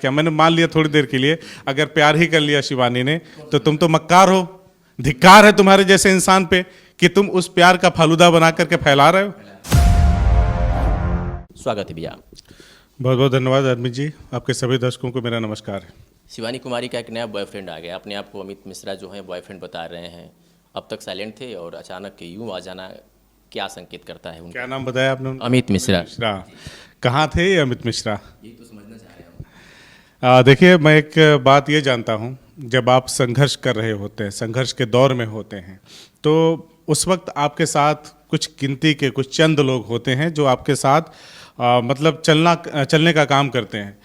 क्या मैंने मान लिया थोड़ी देर के लिए, अगर प्यार ही कर लिया शिवानी ने तो तुम तो मक्कार हो। धिक्कार है तुम्हारे जैसे इंसान पे कि तुम उस प्यार का फालूदा बना करके फैला रहे हो। स्वागत है भैया। बहुत बहुत धन्यवाद अमित जी, आपके सभी दर्शकों को मेरा नमस्कार है। शिवानी कुमारी का एक नया बॉयफ्रेंड आ गया। अपने आप को अमित मिश्रा जो है बॉयफ्रेंड बता रहे हैं। अब तक साइलेंट थे और अचानक यूं आ जाना क्या संकेत करता है उनका? क्या नाम बताया आपने उनका? अमित मिश्रा। कहाँ थे ये अमित मिश्रा? ये तो समझना चाह रहे हैं। देखिए, मैं एक बात ये जानता हूँ, जब आप संघर्ष कर रहे होते हैं, संघर्ष के दौर में होते हैं, तो उस वक्त आपके साथ कुछ गिनती के कुछ चंद लोग होते हैं जो आपके साथ मतलब चलने का काम करते हैं।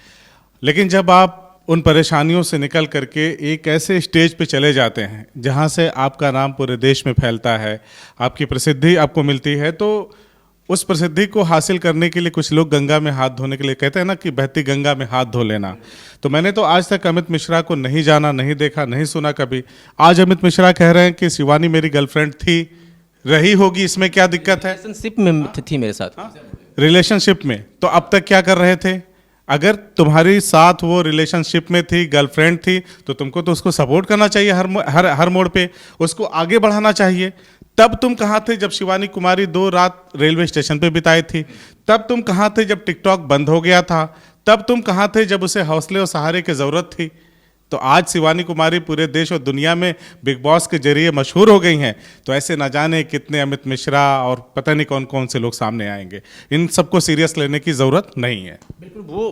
लेकिन जब आप उन परेशानियों से निकल करके एक ऐसे स्टेज पे चले जाते हैं जहाँ से आपका नाम पूरे देश में फैलता है, आपकी प्रसिद्धि आपको मिलती है, तो उस प्रसिद्धि को हासिल करने के लिए कुछ लोग गंगा में हाथ धोने के लिए कहते हैं ना कि बहती गंगा में हाथ धो लेना। तो मैंने तो आज तक अमित मिश्रा को नहीं जाना, नहीं देखा, नहीं सुना कभी। आज अमित मिश्रा कह रहे हैं कि शिवानी मेरी गर्लफ्रेंड थी, रही होगी, इसमें क्या दिक्कत है? रिलेशनशिप में थी मेरे साथ। रिलेशनशिप में, तो अब तक क्या कर रहे थे? अगर तुम्हारी साथ वो रिलेशनशिप में थी, गर्लफ्रेंड थी, तो तुमको तो उसको सपोर्ट करना चाहिए, हर मोड़ पे उसको आगे बढ़ाना चाहिए। तब तुम कहाँ थे जब शिवानी कुमारी 2 रात रेलवे स्टेशन पे बिताई थी? तब तुम कहाँ थे जब टिकटॉक बंद हो गया था? तब तुम कहाँ थे जब उसे हौसले और सहारे की ज़रूरत थी? तो आज शिवानी कुमारी पूरे देश और दुनिया में बिग बॉस के जरिए मशहूर हो गई हैं, तो ऐसे ना जाने कितने अमित मिश्रा और पता नहीं कौन कौन से लोग सामने आएंगे। इन सबको सीरियस लेने की ज़रूरत नहीं है। बिल्कुल। वो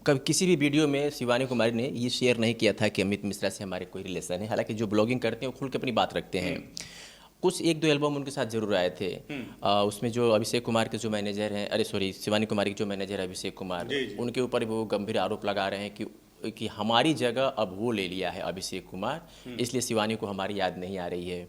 कभी किसी भी वीडियो में शिवानी कुमारी ने ये शेयर नहीं किया था कि अमित मिश्रा से हमारे कोई रिलेशन है। हालांकि जो ब्लॉगिंग करते हैं वो खुल के अपनी बात रखते हैं। कुछ 1-2 एल्बम उनके साथ जरूर आए थे। उसमें जो अभिषेक कुमार के जो मैनेजर हैं, शिवानी कुमारी के जो मैनेजर है अभिषेक कुमार, उनके ऊपर वो गंभीर आरोप लगा रहे हैं कि हमारी जगह अब वो ले लिया है अभिषेक कुमार, इसलिए शिवानी को हमारी याद नहीं आ रही है।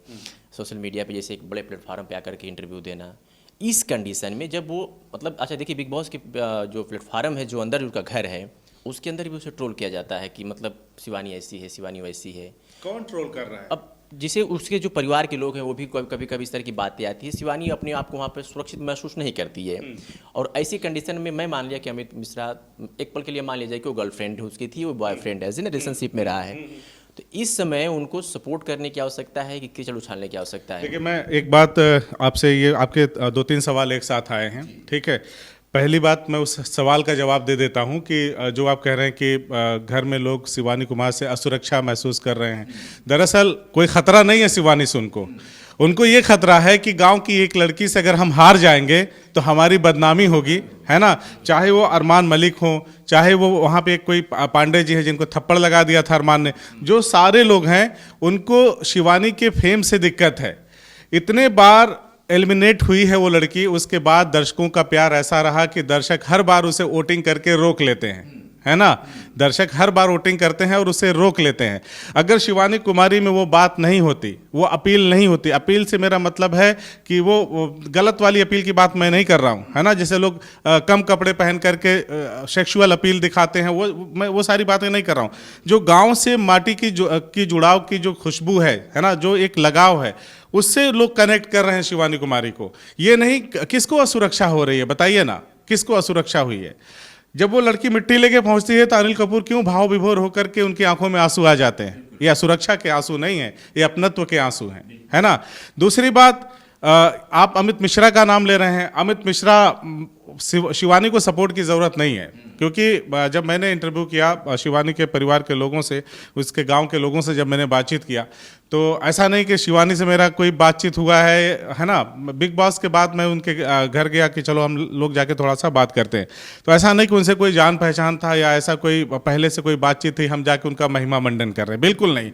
सोशल मीडिया पे जैसे एक बड़े प्लेटफॉर्म पे आकर के इंटरव्यू देना, इस कंडीशन में जब वो मतलब अच्छा देखिए, बिग बॉस के जो प्लेटफॉर्म है, जो अंदर उनका घर है, उसके अंदर भी उसे ट्रोल किया जाता है कि मतलब शिवानी ऐसी है, शिवानी वैसी है। कौन ट्रोल कर रहा है? अब जिसे उसके जो परिवार के लोग हैं वो भी कभी कभी इस तरह की बातें आती है। शिवानी अपने आप को वहाँ पर सुरक्षित महसूस नहीं करती है। और ऐसी कंडीशन में मैं मान लिया कि अमित मिश्रा, एक पल के लिए मान लिया जाए कि वो गर्लफ्रेंड उसकी थी, वो बॉयफ्रेंड है, रिलेशनशिप में रहा है, तो इस समय उनको सपोर्ट करने की आवश्यकता है कि कीचड़ उछालने की आवश्यकता है? देखिए, मैं एक बात आपसे, ये आपके 2-3 सवाल एक साथ आए हैं, ठीक है। पहली बात, मैं उस सवाल का जवाब दे देता हूं कि जो आप कह रहे हैं कि घर में लोग शिवानी कुमार से असुरक्षा महसूस कर रहे हैं। दरअसल कोई खतरा नहीं है शिवानी से उनको ये खतरा है कि गांव की एक लड़की से अगर हम हार जाएंगे तो हमारी बदनामी होगी, है ना। चाहे वो अरमान मलिक हो, चाहे वो वहाँ पे कोई पांडे जी हैं जिनको थप्पड़ लगा दिया था अरमान ने, जो सारे लोग हैं उनको शिवानी के फेम से दिक्कत है। इतने बार एलिमिनेट हुई है वो लड़की, उसके बाद दर्शकों का प्यार ऐसा रहा कि दर्शक हर बार उसे वोटिंग करके रोक लेते हैं, है ना। दर्शक हर बार वोटिंग करते हैं और उसे रोक लेते हैं। अगर शिवानी कुमारी में वो बात नहीं होती, वो अपील नहीं होती, अपील से मेरा मतलब है कि वो गलत वाली अपील की बात मैं नहीं कर रहा हूँ, है ना। जैसे लोग कम कपड़े पहन करके सेक्सुअल अपील दिखाते हैं, मैं वो सारी बातें नहीं कर रहा हूँ। जो गाँव से माटी की जुड़ाव की जो खुशबू है ना, जो एक लगाव है, उससे लोग कनेक्ट कर रहे हैं शिवानी कुमारी को। ये नहीं किसको असुरक्षा हो रही है, बताइए ना, किसको असुरक्षा हुई है? जब वो लड़की मिट्टी लेके पहुंचती है तो अनिल कपूर क्यों भाव विभोर होकर के उनकी आंखों में आंसू आ जाते हैं? ये असुरक्षा के आंसू नहीं है, ये अपनत्व के आंसू हैं, है ना। दूसरी बात, आप अमित मिश्रा का नाम ले रहे हैं। अमित मिश्रा, शिवानी को सपोर्ट की ज़रूरत नहीं है, क्योंकि जब मैंने इंटरव्यू किया शिवानी के परिवार के लोगों से, उसके गांव के लोगों से जब मैंने बातचीत किया, तो ऐसा नहीं कि शिवानी से मेरा कोई बातचीत हुआ है ना। बिग बॉस के बाद मैं उनके घर गया कि चलो हम लोग जाके थोड़ा सा बात करते हैं, तो ऐसा नहीं कि उनसे कोई जान पहचान था या ऐसा कोई पहले से कोई बातचीत थी, हम जाके उनका महिमा मंडन कर रहे हैं, बिल्कुल नहीं।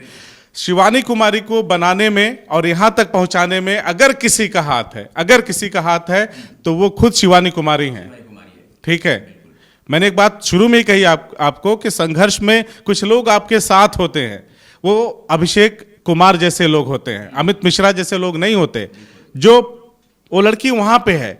शिवानी कुमारी को बनाने में और यहाँ तक पहुँचाने में अगर किसी का हाथ है तो वो खुद शिवानी कुमारी हैं, ठीक है। मैंने एक बात शुरू में ही कही आपको कि संघर्ष में कुछ लोग आपके साथ होते हैं, वो अभिषेक कुमार जैसे लोग होते हैं, अमित मिश्रा जैसे लोग नहीं होते। जो वो लड़की वहाँ पे है,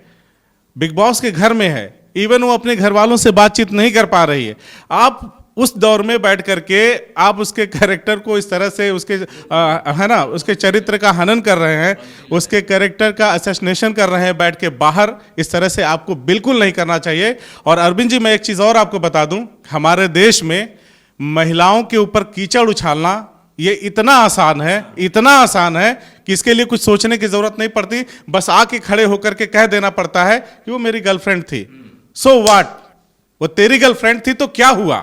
बिग बॉस के घर में है, इवन वो अपने घर वालों से बातचीत नहीं कर पा रही है। आप उस दौर में बैठ करके आप उसके कैरेक्टर को इस तरह से उसके है ना, उसके चरित्र का हनन कर रहे हैं, उसके कैरेक्टर का असैसिनेशन कर रहे हैं बैठ के बाहर। इस तरह से आपको बिल्कुल नहीं करना चाहिए। और अरविंद जी, मैं एक चीज़ और आपको बता दूं, हमारे देश में महिलाओं के ऊपर कीचड़ उछालना ये इतना आसान है, इतना आसान है कि इसके लिए कुछ सोचने की जरूरत नहीं पड़ती। बस आके खड़े होकर के कह देना पड़ता है कि वो मेरी गर्लफ्रेंड थी। सो व्हाट, वो तेरी गर्लफ्रेंड थी तो क्या हुआ?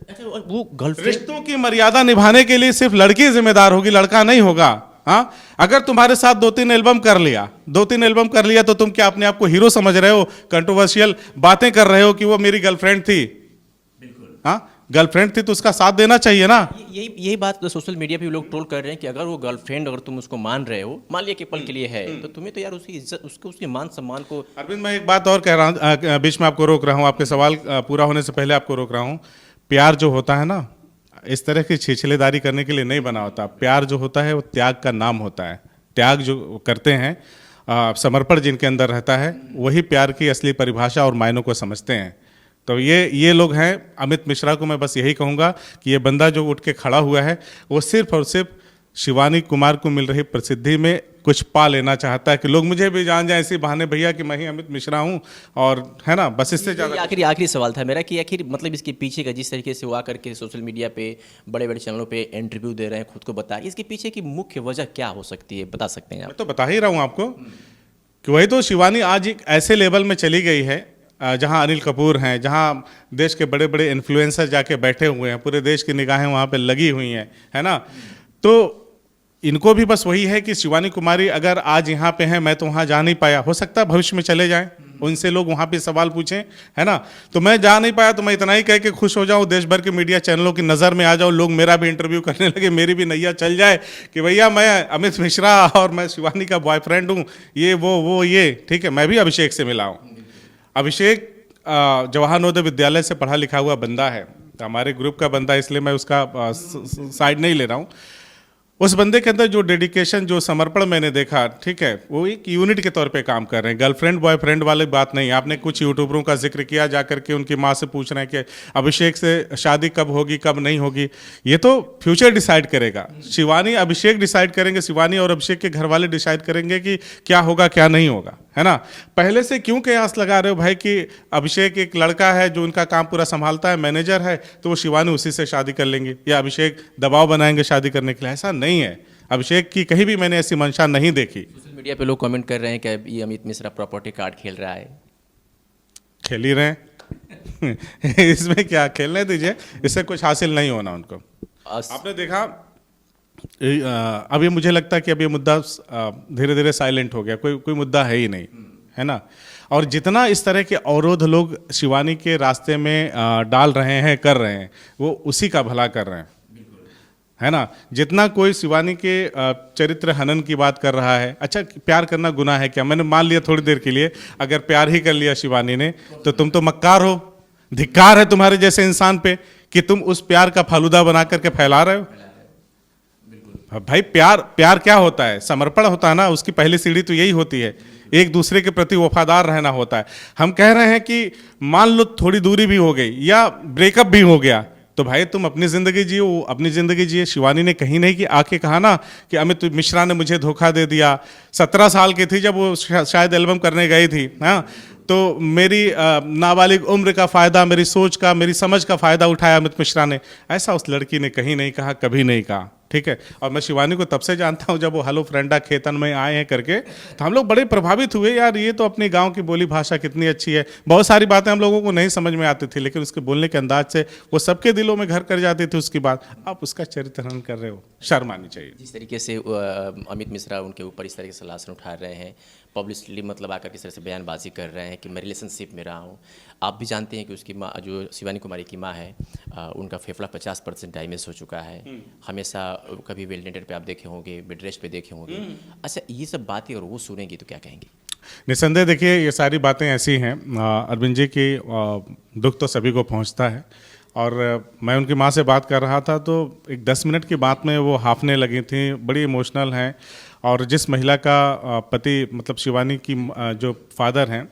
अच्छा, वो गर्लफ्रेंड, रिश्तों की मर्यादा निभाने के लिए सिर्फ लड़की जिम्मेदार होगी, लड़का नहीं होगा। हाँ, अगर तुम्हारे साथ 2-3 एल्बम कर लिया, 2-3 एल्बम कर लिया, तो तुम क्या अपने आप को हीरो समझ रहे हो? कंट्रोवर्शियल बातें कर रहे हो कि वो मेरी गर्लफ्रेंड थी। हाँ, गर्लफ्रेंड थी तो उसका साथ देना चाहिए ना। यही बात तो सोशल मीडिया पे भी लोग ट्रोल कर रहे हैं कि अगर वो गर्लफ्रेंड, अगर तुम उसको मान रहे हो, मान लिया कि पल के लिए है, तो तुम्हें तो यार उसकी इज्जत, उसको, उसके मान सम्मान को। अरविंद, मैं एक बात और कह रहा हूँ, बीच में आपको रोक रहा हूँ, आपके सवाल पूरा होने से पहले आपको रोक रहा हूँ। प्यार जो होता है ना, इस तरह की छिछलेदारी करने के लिए नहीं बना होता। प्यार जो होता है वो त्याग का नाम होता है। त्याग जो करते हैं, समर्पण जिनके अंदर रहता है, वही प्यार की असली परिभाषा और मायनों को समझते हैं। तो ये लोग हैं। अमित मिश्रा को मैं बस यही कहूँगा कि ये बंदा जो उठ के खड़ा हुआ है, वो सिर्फ और सिर्फ शिवानी कुमार को मिल रही प्रसिद्धि में कुछ पा लेना चाहता है कि लोग मुझे भी जान जाए इसी बहाने, भैया कि मैं ही अमित मिश्रा हूँ, और है ना, बस इससे ज़्यादा। आखिरी सवाल था मेरा कि आखिर मतलब इसके पीछे का, जिस तरीके से वो आकर के सोशल मीडिया पे बड़े बड़े चैनलों पे इंटरव्यू दे रहे हैं, खुद को बता, इसके पीछे की मुख्य वजह क्या हो सकती है, बता सकते हैं आप? मैं तो बता ही रहा हूँ आपको कि वही तो, शिवानी आज एक ऐसे लेवल में चली गई है जहां अनिल कपूर हैं, जहां देश के बड़े बड़े इन्फ्लुएंसर जाके बैठे हुए हैं, पूरे देश की निगाहें वहां पे लगी हुई हैं, है ना। तो इनको भी बस वही है कि शिवानी कुमारी अगर आज यहाँ पे हैं, मैं तो वहाँ जा नहीं पाया, हो सकता है भविष्य में चले जाएं, उनसे लोग वहाँ पे सवाल पूछें, है ना। तो मैं जा नहीं पाया, तो मैं इतना ही कह के खुश हो जाऊँ, देश भर के मीडिया चैनलों की नज़र में आ जाऊँ, लोग मेरा भी इंटरव्यू करने लगे, मेरी भी नैया चल जाए कि भैया मैं अमित मिश्रा और मैं शिवानी का बॉयफ्रेंड हूँ, ये वो ये, ठीक है। मैं भी अभिषेक से मिला हूँ। अभिषेक जवाहर नवोदय विद्यालय से पढ़ा लिखा हुआ बंदा है, तो हमारे ग्रुप का बंदा, इसलिए मैं उसका साइड नहीं ले रहा हूँ। उस बंदे के अंदर जो डेडिकेशन, जो समर्पण मैंने देखा, ठीक है, वो एक यूनिट के तौर पे काम कर रहे हैं। गर्लफ्रेंड बॉयफ्रेंड वाली बात नहीं। आपने कुछ यूट्यूबरों का जिक्र किया, जाकर के उनकी माँ से पूछ रहे हैं कि अभिषेक से शादी कब होगी, कब नहीं होगी। ये तो फ्यूचर डिसाइड करेगा। शिवानी अभिषेक डिसाइड करेंगे, शिवानी और अभिषेक के घर वाले डिसाइड करेंगे कि क्या होगा क्या नहीं होगा, है ना। पहले से क्यों कयास लगा रहे हो भाई कि अभिषेक एक लड़का है जो उनका काम पूरा संभालता है, मैनेजर है, तो वो शिवानी उसी से शादी कर लेंगे, या अभिषेक दबाव बनाएंगे शादी करने के लिए? ऐसा नहीं है। अभिषेक की कहीं भी मैंने ऐसी मंशा नहीं देखी। सोशल मीडिया पे लोग कमेंट कर रहे हैं कि ये अमित मिश्रा प्रॉपर्टी कार्ड खेल रहा है। खेल ही रहे हैं इसमें क्या, खेलने दीजिए, इससे कुछ हासिल नहीं होना उनको। आपने देखा, अब ये मुझे लगता है कि अब ये मुद्दा धीरे धीरे साइलेंट हो गया, कोई मुद्दा है ही नहीं, है ना। और जितना इस तरह के अवरोध लोग शिवानी के रास्ते में डाल रहे हैं, कर रहे हैं, वो उसी का भला कर रहे हैं, है ना। जितना कोई शिवानी के चरित्र हनन की बात कर रहा है, अच्छा प्यार करना गुनाह है क्या? मैंने मान लिया थोड़ी देर के लिए, अगर प्यार ही कर लिया शिवानी ने, तो तुम तो मक्कार हो, धिक्कार है तुम्हारे जैसे इंसान पे कि तुम उस प्यार का फालूदा बना करके फैला रहे हो। भाई प्यार क्या होता है? समर्पण होता है ना, उसकी पहली सीढ़ी तो यही होती है, एक दूसरे के प्रति वफादार रहना होता है। हम कह रहे हैं कि मान लो थोड़ी दूरी भी हो गई या ब्रेकअप भी हो गया, तो भाई तुम अपनी ज़िंदगी जियो, वो अपनी ज़िंदगी जिए। शिवानी ने कहीं नहीं कि आके कहा ना कि अमित मिश्रा ने मुझे धोखा दे दिया। 17 साल की थी जब वो शायद एल्बम करने गई थी, हाँ, तो मेरी नाबालिग उम्र का फ़ायदा, मेरी सोच का, मेरी समझ का फ़ायदा उठाया अमित मिश्रा ने। ऐसा उस लड़की ने कहीं नहीं कहा, कभी नहीं कहा, ठीक है। और मैं शिवानी को तब से जानता हूँ जब वो हेलो फ्रेंडा खेतन में आए हैं करके, तो हम लोग बड़े प्रभावित हुए, यार ये तो अपने गांव की बोली भाषा कितनी अच्छी है। बहुत सारी बातें हम लोगों को नहीं समझ में आती थी, लेकिन उसके बोलने के अंदाज से वो सबके दिलों में घर कर जाती थी उसकी बात। आप उसका चरित्र हनन कर रहे हो, शर्म आनी चाहिए। जिस तरीके से अमित मिश्रा उनके ऊपर इस तरीके से लासन उठा रहे हैं, पब्लिकली मतलब आकर किस तरह से बयानबाजी कर रहे हैं कि मैं रिलेशनशिप में रहा हूँ। आप भी जानते हैं कि उसकी माँ, जो शिवानी कुमारी की माँ है, उनका फेफड़ा 50% डैमेज हो चुका है। हमेशा कभी वेंटिलेटर पे आप देखे होंगे, बेड रेस्ट पे देखे होंगे। अच्छा, ये सब बातें और वो सुनेंगी तो क्या कहेंगे? निसंदेह देखिए, ये सारी बातें ऐसी हैं, अरविंद जी की दुख तो सभी को पहुंचता है। और मैं उनकी माँ से बात कर रहा था तो एक 10 मिनट की बात में वो हाफने लगी थी, बड़ी इमोशनल हैं। और जिस महिला का पति मतलब शिवानी की जो फादर हैं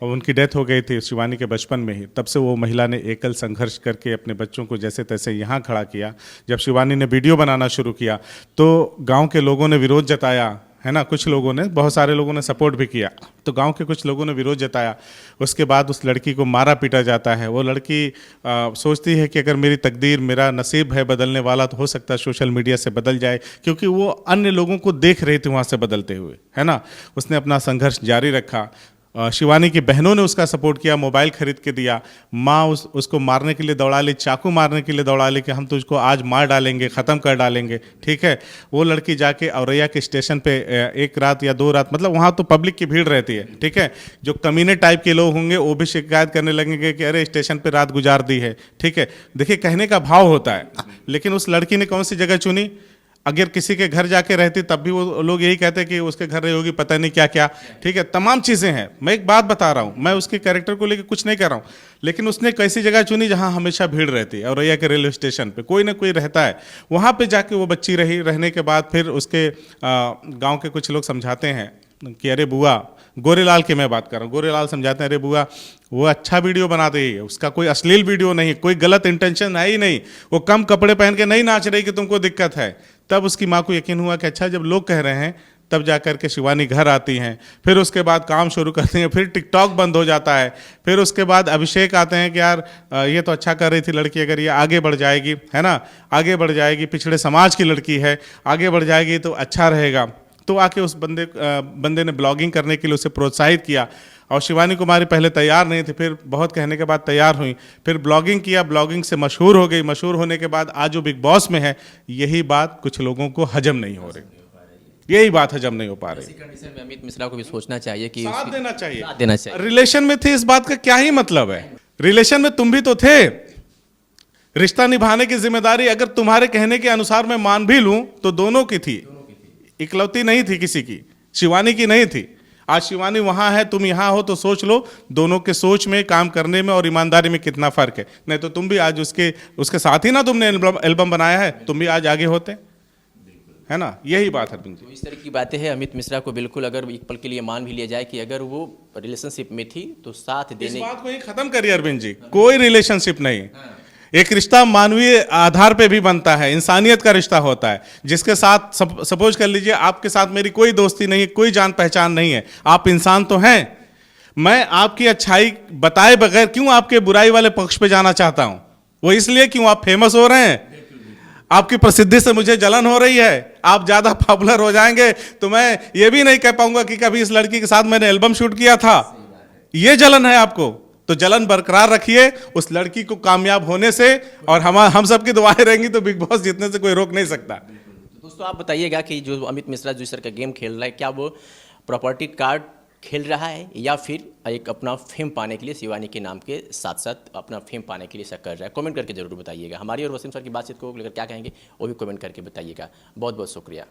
और उनकी डेथ हो गई थी शिवानी के बचपन में ही, तब से वो महिला ने एकल संघर्ष करके अपने बच्चों को जैसे तैसे यहाँ खड़ा किया। जब शिवानी ने वीडियो बनाना शुरू किया तो गांव के लोगों ने विरोध जताया, है ना, कुछ लोगों ने, बहुत सारे लोगों ने सपोर्ट भी किया, तो गांव के कुछ लोगों ने विरोध जताया। उसके बाद उस लड़की को मारा पीटा जाता है। वो लड़की सोचती है कि अगर मेरी तकदीर, मेरा नसीब है बदलने वाला, तो हो सकता है सोशल मीडिया से बदल जाए, क्योंकि वो अन्य लोगों को देख रही थी वहाँ से बदलते हुए, है ना। उसने अपना संघर्ष जारी रखा। शिवानी की बहनों ने उसका सपोर्ट किया, मोबाइल खरीद के दिया। माँ उसको मारने के लिए दौड़ा ली, चाकू मारने के लिए दौड़ा ली कि हम तुझको आज मार डालेंगे, ख़त्म कर डालेंगे, ठीक है। वो लड़की जाके औरैया के स्टेशन पे 1 रात या 2 रात, मतलब वहाँ तो पब्लिक की भीड़ रहती है, ठीक है। जो कमीने टाइप के लोग होंगे वो भी शिकायत करने लगेंगे कि अरे स्टेशन पे रात गुजार दी है, ठीक है। देखिए कहने का भाव होता है, लेकिन उस लड़की ने कौन सी जगह चुनी। अगर किसी के घर जाके रहती तब भी वो लोग यही कहते कि उसके घर रही होगी, पता नहीं क्या क्या, ठीक है। तमाम चीज़ें हैं। मैं एक बात बता रहा हूँ, मैं उसके कैरेक्टर को लेकर कुछ नहीं कर रहा हूँ, लेकिन उसने कैसी जगह चुनी जहाँ हमेशा भीड़ रहती है। औरैया के रेलवे स्टेशन पे कोई ना कोई रहता है, वहाँ पे जाके वो बच्ची रही। रहने के बाद फिर उसके गाँव के कुछ लोग समझाते हैं कि अरे बुआ, गोरेलाल की मैं बात कर रहा हूँ, गोरेलाल समझाते हैं अरे बुआ वो अच्छा वीडियो बना रही है, उसका कोई अश्लील वीडियो नहीं, कोई गलत इंटेंशन है ही नहीं, वो कम कपड़े पहन के नहीं नाच रही कि तुमको दिक्कत है। तब उसकी माँ को यकीन हुआ कि अच्छा जब लोग कह रहे हैं, तब जा कर के शिवानी घर आती हैं। फिर उसके बाद काम शुरू करती हैं, फिर टिकटॉक बंद हो जाता है। फिर उसके बाद अभिषेक आते हैं कि यार ये तो अच्छा कर रही थी लड़की, अगर ये आगे बढ़ जाएगी, है ना, आगे बढ़ जाएगी, पिछड़े समाज की लड़की है, आगे बढ़ जाएगी तो अच्छा रहेगा। तो आके उस बंदे ने ब्लॉगिंग करने के लिए उसे प्रोत्साहित किया। और शिवानी कुमारी पहले तैयार नहीं थी, फिर बहुत कहने के बाद तैयार हुई, फिर ब्लॉगिंग किया, ब्लॉगिंग से मशहूर हो गई। मशहूर होने के बाद आज जो बिग बॉस में है, यही बात कुछ लोगों को हजम नहीं हो रही, यही बात हजम नहीं हो पा रही। ऐसी कंडीशन में अमित मिश्रा को भी सोचना चाहिए कि साथ देना चाहिए, साथ देना चाहिए। रिलेशन में थे, इस बात का क्या ही मतलब है। रिलेशन में तुम भी तो थे, रिश्ता निभाने की जिम्मेदारी अगर तुम्हारे कहने के अनुसार मैं मान भी लूं तो दोनों की थी, इकलौती नहीं थी किसी की, शिवानी की नहीं थी। आज शिवानी वहां है, तुम यहां हो, तो सोच लो दोनों के सोच में, काम करने में और ईमानदारी में कितना फर्क है। नहीं तो तुम भी आज उसके साथ ही ना तुमने एल्बम बनाया है, तुम भी आज आगे होते, है ना। यही बात है। तो इस तरह की बातें हैं अमित मिश्रा को बिल्कुल अगर एक पल के लिए मान भी लिया जाए कि अगर वो रिलेशनशिप में थी तो साथ इस देने। बात को ही खत्म करिए अरविंद जी, कोई रिलेशनशिप नहीं। एक रिश्ता मानवीय आधार पे भी बनता है, इंसानियत का रिश्ता होता है, जिसके साथ सपोज कर लीजिए आपके साथ मेरी कोई दोस्ती नहीं है, कोई जान पहचान नहीं है, आप इंसान तो हैं। मैं आपकी अच्छाई बताए बगैर क्यों आपके बुराई वाले पक्ष पे जाना चाहता हूं? वो इसलिए क्यों आप फेमस हो रहे हैं, आपकी प्रसिद्धि से मुझे जलन हो रही है, आप ज्यादा पॉपुलर हो जाएंगे तो मैं ये भी नहीं कह पाऊंगा कि कभी इस लड़की के साथ मैंने एल्बम शूट किया था। ये जलन है आपको, तो जलन बरकरार रखिए उस लड़की को कामयाब होने से, और हम सबकी दुआएं रहेंगी तो बिग बॉस जीतने से कोई रोक नहीं सकता। तो दोस्तों आप बताइएगा कि जो अमित मिश्रा जिस तरह का गेम खेल रहा है, क्या वो प्रॉपर्टी कार्ड खेल रहा है या फिर एक अपना फेम पाने के लिए शिवानी के नाम के साथ साथ अपना फेम पाने के लिए ऐसा कर रहा है? कमेंट करके जरूर बताइएगा। हमारी और वसीम सर की बातचीत को लेकर क्या कहेंगे वो भी कमेंट करके बताइएगा। बहुत बहुत शुक्रिया।